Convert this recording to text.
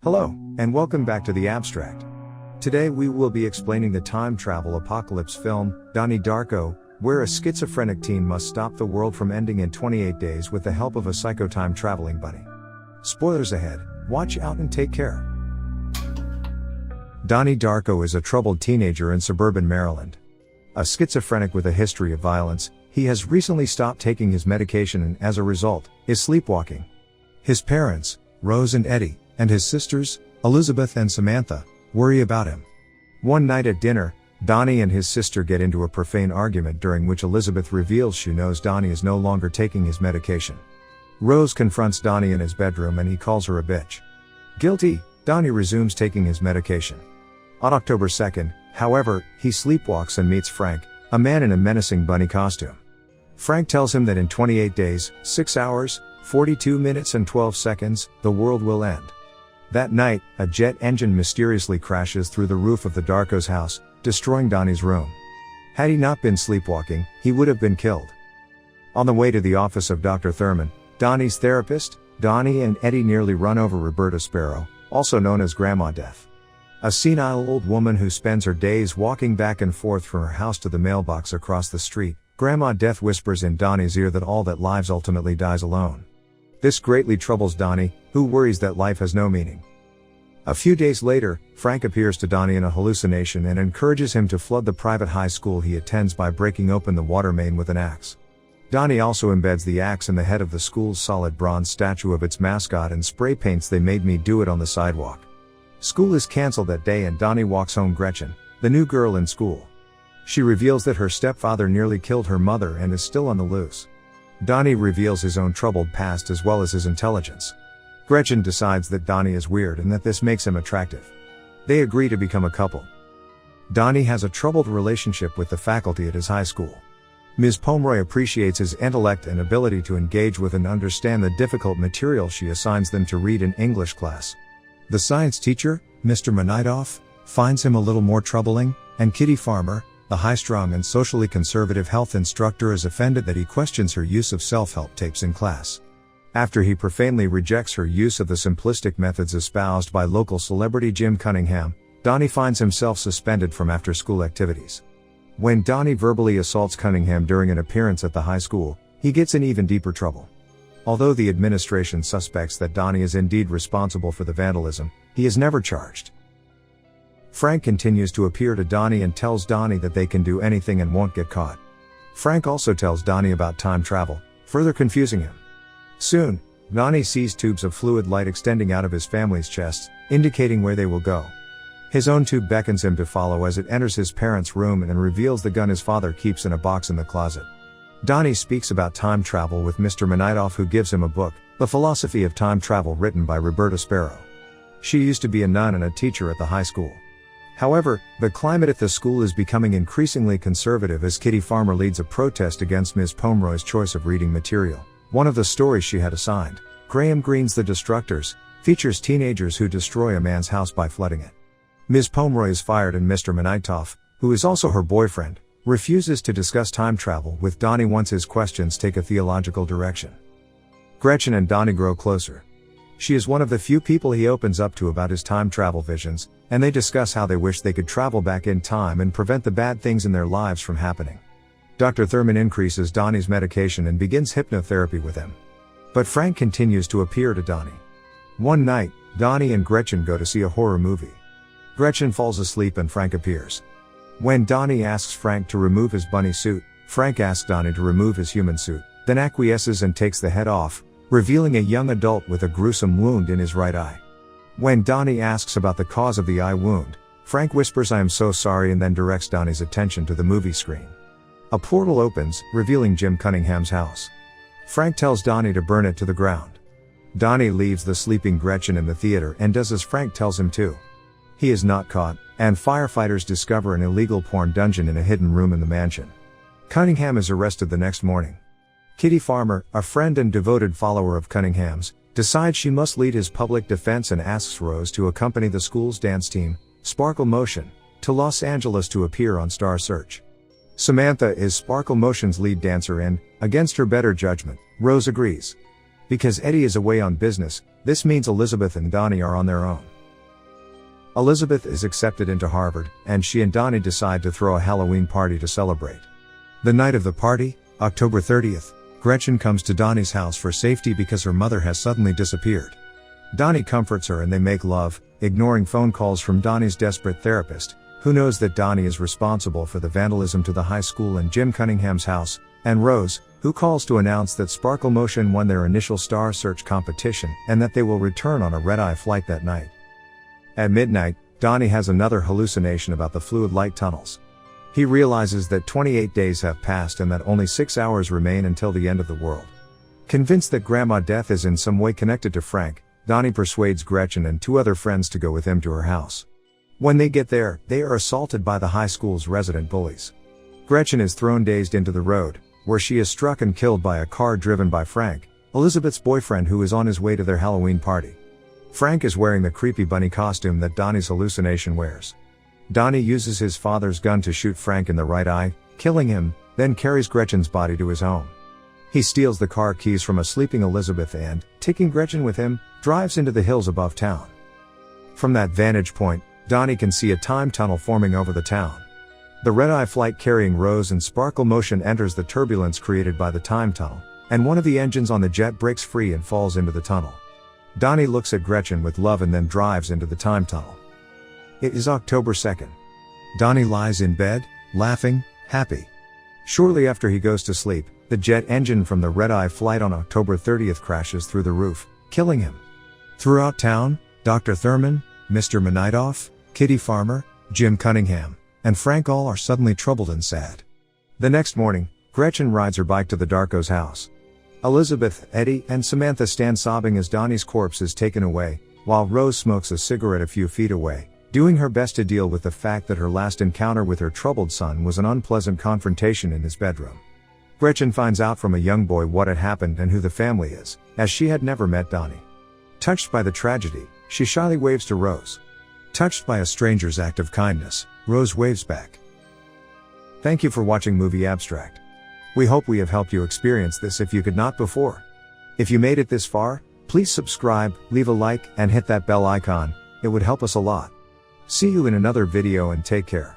Hello, and welcome back to The Abstract. Today we will be explaining the time travel apocalypse film, Donnie Darko, where a schizophrenic teen must stop the world from ending in 28 days with the help of a psycho time traveling bunny. Spoilers ahead, watch out and take care. Donnie Darko is a troubled teenager in suburban Maryland. A schizophrenic with a history of violence, he has recently stopped taking his medication and as a result, is sleepwalking. His parents, Rose and Eddie, and his sisters, Elizabeth and Samantha, worry about him. One night at dinner, Donnie and his sister get into a profane argument during which Elizabeth reveals she knows Donnie is no longer taking his medication. Rose confronts Donnie in his bedroom and he calls her a bitch. Guilty, Donnie resumes taking his medication. On October 2nd, however, he sleepwalks and meets Frank, a man in a menacing bunny costume. Frank tells him that in 28 days, 6 hours, 42 minutes and 12 seconds, the world will end. That night, a jet engine mysteriously crashes through the roof of the Darko's house, destroying Donnie's room. Had he not been sleepwalking, he would have been killed. On the way to the office of Dr. Thurman, Donnie's therapist, Donnie and Eddie nearly run over Roberta Sparrow, also known as Grandma Death. A senile old woman who spends her days walking back and forth from her house to the mailbox across the street. Grandma Death whispers in Donnie's ear that all that lives ultimately dies alone. This greatly troubles Donnie, who worries that life has no meaning. A few days later, Frank appears to Donnie in a hallucination and encourages him to flood the private high school he attends by breaking open the water main with an axe. Donnie also embeds the axe in the head of the school's solid bronze statue of its mascot and spray paints "They Made Me Do It" on the sidewalk. School is cancelled that day and Donnie walks home Gretchen, the new girl in school. She reveals that her stepfather nearly killed her mother and is still on the loose. Donnie reveals his own troubled past as well as his intelligence. Gretchen decides that Donnie is weird and that this makes him attractive. They agree to become a couple. Donnie has a troubled relationship with the faculty at his high school. Ms. Pomeroy appreciates his intellect and ability to engage with and understand the difficult material she assigns them to read in English class. The science teacher, Mr. Monitoff, finds him a little more troubling, and Kitty Farmer, the high-strung and socially conservative health instructor, is offended that he questions her use of self-help tapes in class. After he profanely rejects her use of the simplistic methods espoused by local celebrity Jim Cunningham, Donnie finds himself suspended from after-school activities. When Donnie verbally assaults Cunningham during an appearance at the high school, he gets in even deeper trouble. Although the administration suspects that Donnie is indeed responsible for the vandalism, he is never charged. Frank continues to appear to Donnie and tells Donnie that they can do anything and won't get caught. Frank also tells Donnie about time travel, further confusing him. Soon, Donnie sees tubes of fluid light extending out of his family's chests, indicating where they will go. His own tube beckons him to follow as it enters his parents' room and reveals the gun his father keeps in a box in the closet. Donnie speaks about time travel with Mr. Monitoff, who gives him a book, The Philosophy of Time Travel, written by Roberta Sparrow. She used to be a nun and a teacher at the high school. However, the climate at the school is becoming increasingly conservative as Kitty Farmer leads a protest against Ms. Pomeroy's choice of reading material. One of the stories she had assigned, Graham Greene's The Destructors, features teenagers who destroy a man's house by flooding it. Ms. Pomeroy is fired and Mr. Monitoff, who is also her boyfriend, refuses to discuss time travel with Donnie once his questions take a theological direction. Gretchen and Donnie grow closer. She is one of the few people he opens up to about his time travel visions, and they discuss how they wish they could travel back in time and prevent the bad things in their lives from happening. Dr. Thurman increases Donnie's medication and begins hypnotherapy with him. But Frank continues to appear to Donnie. One night, Donnie and Gretchen go to see a horror movie. Gretchen falls asleep and Frank appears. When Donnie asks Frank to remove his bunny suit, Frank asks Donnie to remove his human suit, then acquiesces and takes the head off, revealing a young adult with a gruesome wound in his right eye. When Donnie asks about the cause of the eye wound, Frank whispers "I am so sorry" and then directs Donnie's attention to the movie screen. A portal opens, revealing Jim Cunningham's house. Frank tells Donnie to burn it to the ground. Donnie leaves the sleeping Gretchen in the theater and does as Frank tells him to. He is not caught, and firefighters discover an illegal porn dungeon in a hidden room in the mansion. Cunningham is arrested the next morning. Kitty Farmer, a friend and devoted follower of Cunningham's, decides she must lead his public defense and asks Rose to accompany the school's dance team, Sparkle Motion, to Los Angeles to appear on Star Search. Samantha is Sparkle Motion's lead dancer and, against her better judgment, Rose agrees. Because Eddie is away on business, this means Elizabeth and Donnie are on their own. Elizabeth is accepted into Harvard, and she and Donnie decide to throw a Halloween party to celebrate. The night of the party, October 30th, Gretchen comes to Donnie's house for safety because her mother has suddenly disappeared. Donnie comforts her and they make love, ignoring phone calls from Donnie's desperate therapist, who knows that Donnie is responsible for the vandalism to the high school and Jim Cunningham's house, and Rose, who calls to announce that Sparkle Motion won their initial star search competition and that they will return on a red-eye flight that night. At midnight, Donnie has another hallucination about the fluid light tunnels. He realizes that 28 days have passed and that only 6 hours remain until the end of the world. Convinced that Grandma Death is in some way connected to Frank, Donnie persuades Gretchen and 2 other friends to go with him to her house. When they get there, they are assaulted by the high school's resident bullies. Gretchen is thrown dazed into the road, where she is struck and killed by a car driven by Frank, Elizabeth's boyfriend, who is on his way to their Halloween party. Frank is wearing the creepy bunny costume that Donnie's hallucination wears. Donnie uses his father's gun to shoot Frank in the right eye, killing him, then carries Gretchen's body to his home. He steals the car keys from a sleeping Elizabeth and, taking Gretchen with him, drives into the hills above town. From that vantage point, Donnie can see a time tunnel forming over the town. The red-eye flight carrying Rose and Sparkle Motion enters the turbulence created by the time tunnel, and one of the engines on the jet breaks free and falls into the tunnel. Donnie looks at Gretchen with love and then drives into the time tunnel. It is October 2nd. Donnie lies in bed, laughing, happy. Shortly after he goes to sleep, the jet engine from the red-eye flight on October 30th crashes through the roof, killing him. Throughout town, Dr. Thurman, Mr. Menidoff, Kitty Farmer, Jim Cunningham, and Frank all are suddenly troubled and sad. The next morning, Gretchen rides her bike to the Darko's house. Elizabeth, Eddie, and Samantha stand sobbing as Donnie's corpse is taken away, while Rose smokes a cigarette a few feet away, doing her best to deal with the fact that her last encounter with her troubled son was an unpleasant confrontation in his bedroom. Gretchen finds out from a young boy what had happened and who the family is, as she had never met Donnie. Touched by the tragedy, she shyly waves to Rose. Touched by a stranger's act of kindness, Rose waves back. Thank you for watching Movie Abstract. We hope we have helped you experience this if you could not before. If you made it this far, please subscribe, leave a like, and hit that bell icon. It would help us a lot. See you in another video and take care.